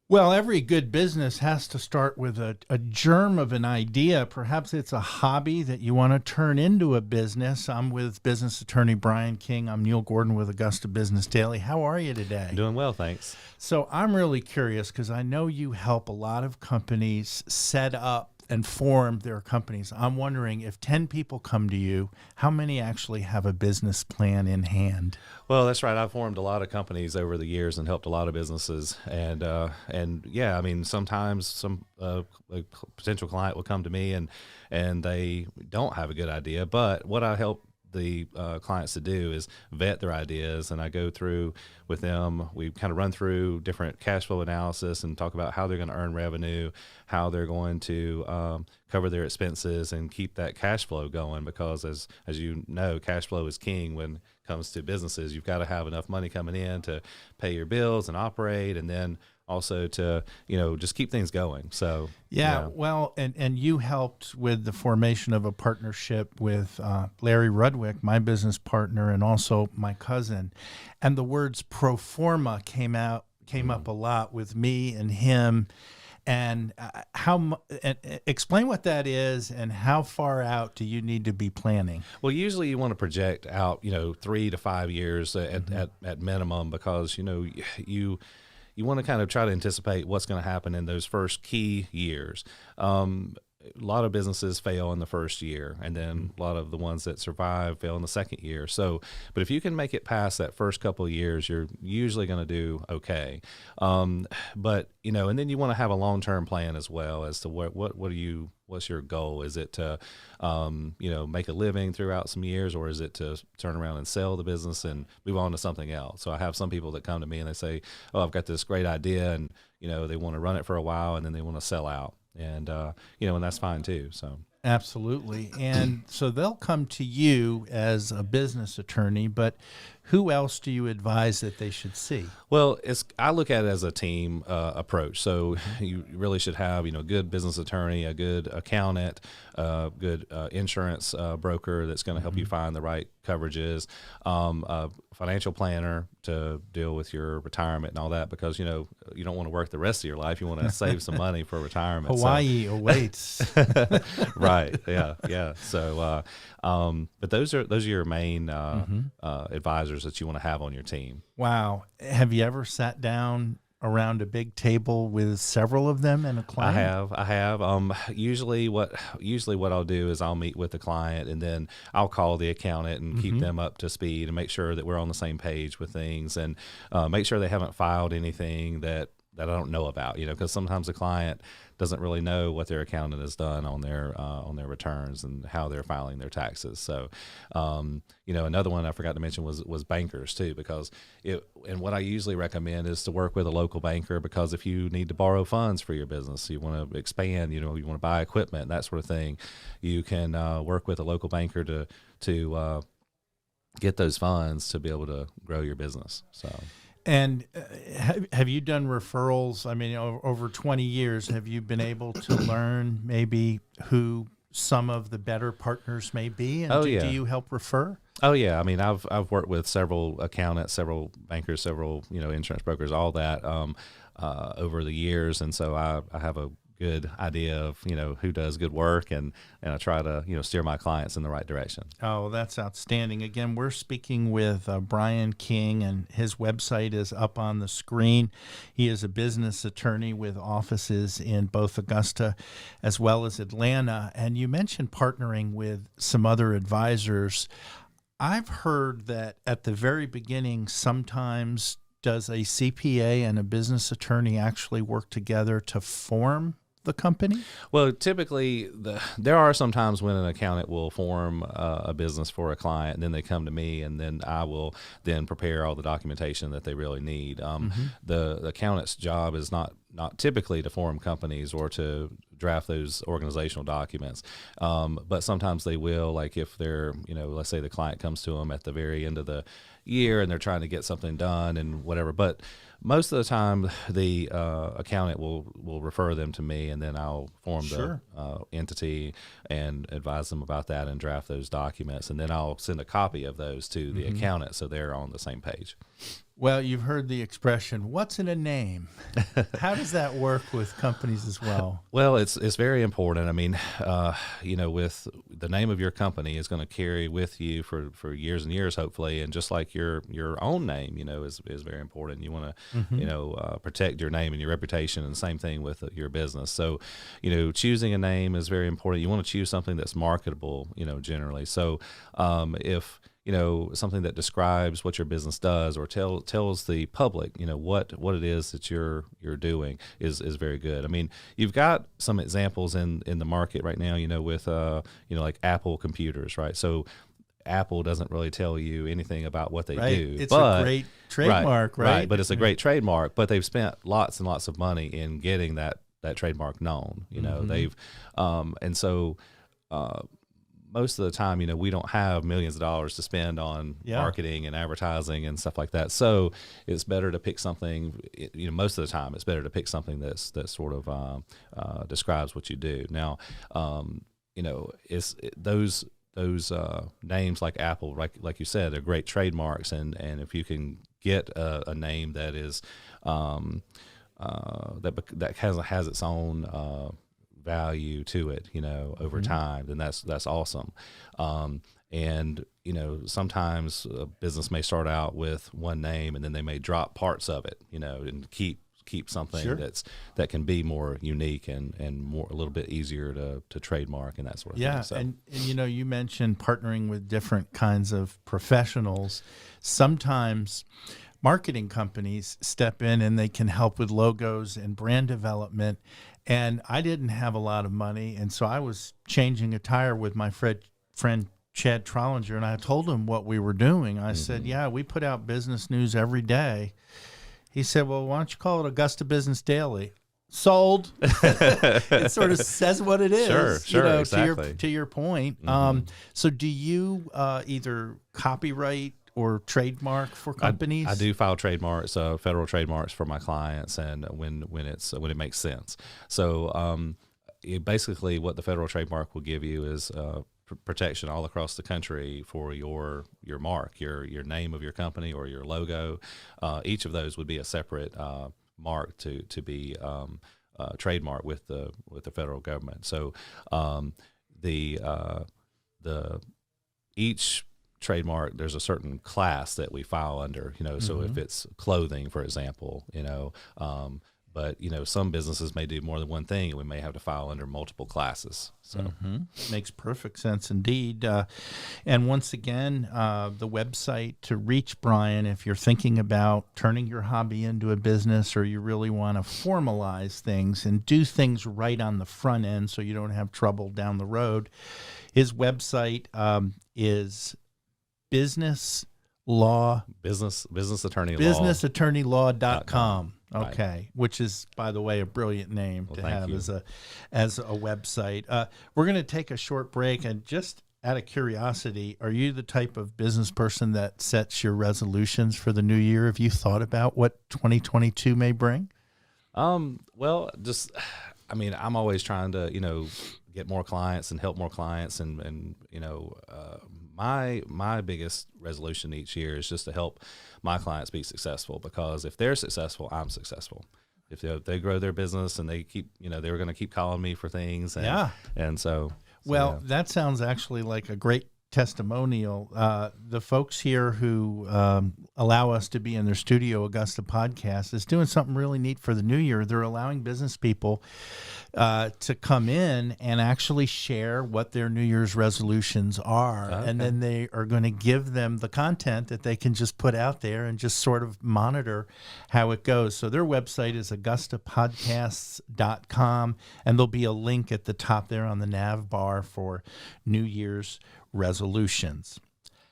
Well, every good business has to start with a germ of an idea. Perhaps it's a hobby that you want to turn into a business. I'm with business attorney Brian King. I'm Neil Gordon with Augusta Business Daily. How are you today? Doing well, thanks. So I'm really curious because I know you help a lot of companies set up and form their companies. I'm wondering if 10 people come to you, how many actually have a business plan in hand? Well, that's right. I've formed a lot of companies over the years and helped a lot of businesses. And yeah, I mean, sometimes a potential client will come to me and they don't have a good idea. But what I help the clients to do is vet their ideas, and I go through with them. We kind of run through different cash flow analysis and talk about how they're going to earn revenue, how they're going to cover their expenses and keep that cash flow going, because as you know, cash flow is king when it comes to businesses. You've got to have enough money coming in to pay your bills and operate, and then also to, just keep things going. So yeah. Well, and you helped with the formation of a partnership with Larry Rudwick, my business partner, and also my cousin. And the words pro forma came up a lot with me and him. And explain what that is and how far out do you need to be planning? Well, usually you want to project out, 3 to 5 years at minimum, because, you want to kind of try to anticipate what's going to happen in those first key years. A lot of businesses fail in the first year, and then a lot of the ones that survive fail in the second year. So, but if you can make it past that first couple of years, you're usually going to do okay. But and then you want to have a long-term plan as well as to what's your goal? Is it to, make a living throughout some years, or is it to turn around and sell the business and move on to something else? So I have some people that come to me and they say, "Oh, I've got this great idea," and they want to run it for a while and then they want to sell out. And, and that's fine too. So. Absolutely. And so they'll come to you as a business attorney, but who else do you advise that they should see? Well, I look at it as a team approach. So you really should have, a good business attorney, a good accountant, a good insurance broker that's going to help you find the right coverages, a financial planner to deal with your retirement and all that, because, you don't want to work the rest of your life. You want to save some money for retirement. Hawaii awaits. Right. Yeah. Yeah. So, but those are your main advisors that you want to have on your team. Wow. Have you ever sat down around a big table with several of them and a client? I have. Usually what I'll do is I'll meet with the client, and then I'll call the accountant and keep them up to speed and make sure that we're on the same page with things, and make sure they haven't filed anything that I don't know about, because sometimes the client doesn't really know what their accountant has done on their returns and how they're filing their taxes. So, another one I forgot to mention was bankers too, because and what I usually recommend is to work with a local banker, because if you need to borrow funds for your business, you want to expand, you want to buy equipment, that sort of thing, you can work with a local banker to get those funds to be able to grow your business. So. And have you done referrals? I mean, over 20 years, have you been able to learn maybe who some of the better partners may be? And do you help refer? Oh yeah. I mean, I've worked with several accountants, several bankers, several, insurance brokers, all that, over the years. And so I have a good idea of, who does good work, and I try to, steer my clients in the right direction. Oh, that's outstanding. Again, we're speaking with Brian King, and his website is up on the screen. He is a business attorney with offices in both Augusta as well as Atlanta. And you mentioned partnering with some other advisors. I've heard that at the very beginning, sometimes does a CPA and a business attorney actually work together to form the company? Well, typically there are some times when an accountant will form a business for a client, and then they come to me, and then I will then prepare all the documentation that they really need. The accountant's job is not typically to form companies or to draft those organizational documents, but sometimes they will, like if they're, let's say the client comes to them at the very end of the year and they're trying to get something done and whatever. But most of the time, the accountant will refer them to me, and then I'll form the entity and advise them about that and draft those documents, and then I'll send a copy of those to the accountant so they're on the same page. Well, you've heard the expression, what's in a name? How does that work with companies as well? Well, it's very important. I mean, with the name of your company is going to carry with you for years and years, hopefully, and just like your own name, is very important. You want to protect your name and your reputation, and the same thing with your business. So, choosing a name is very important. You want to choose something that's marketable, generally. So, if something that describes what your business does or tells the public, what it is that you're doing is very good. I mean, you've got some examples in the market right now, with like Apple computers, right? So Apple doesn't really tell you anything about what they do. It's a great trademark, right? But it's a great trademark, but they've spent lots and lots of money in getting that trademark known. They've and so most of the time, we don't have millions of dollars to spend on marketing and advertising and stuff like that. So it's better to pick something, most of the time it's better to pick something that sort of describes what you do. Now, those names like Apple, like you said, they're great trademarks. And if you can get a name that is, that has its own, value to it, over time, then that's awesome. And sometimes a business may start out with one name and then they may drop parts of it, and keep something that can be more unique and more a little bit easier to trademark and that sort of thing. So. And you mentioned partnering with different kinds of professionals. Sometimes marketing companies step in and they can help with logos and brand development. And I didn't have a lot of money, and so I was changing a tire with my friend Chad Trollinger, and I told him what we were doing. I said, yeah, we put out business news every day. He said, well, why don't you call it Augusta Business Daily? Sold. It sort of says what it is. Sure, exactly. To your point. So do you either copyright or trademark for companies? I do file trademarks, federal trademarks for my clients, and when it makes sense. So basically, what the federal trademark will give you is protection all across the country for your mark, your name of your company or your logo. Each of those would be a separate mark to be trademarked with the federal government. So each trademark, there's a certain class that we file under, so if it's clothing, for example, but some businesses may do more than one thing, and we may have to file under multiple classes. So makes perfect sense indeed. And once again, the website to reach Brian, if you're thinking about turning your hobby into a business, or you really want to formalize things and do things right on the front end so you don't have trouble down the road, his website is businessattorneylaw.com. Okay, right. Which is, by the way, a brilliant name to have as a website. We're going to take a short break, and just out of curiosity, are you the type of business person that sets your resolutions for the new year? Have you thought about what 2022 may bring? Well, I'm always trying to, get more clients and help more clients, and my biggest resolution each year is just to help my clients be successful, because if they're successful, I'm successful. If they grow their business and they keep, they're going to keep calling me for things. And so. Well, that sounds actually like a great testimonial. The folks here who allow us to be in their studio, Augusta Podcast, is doing something really neat for the new year. They're allowing business people to come in and actually share what their New Year's resolutions are. Okay. And then they are going to give them the content that they can just put out there and just sort of monitor how it goes. So their website is AugustaPodcasts.com, and there'll be a link at the top there on the nav bar for New Year's resolutions.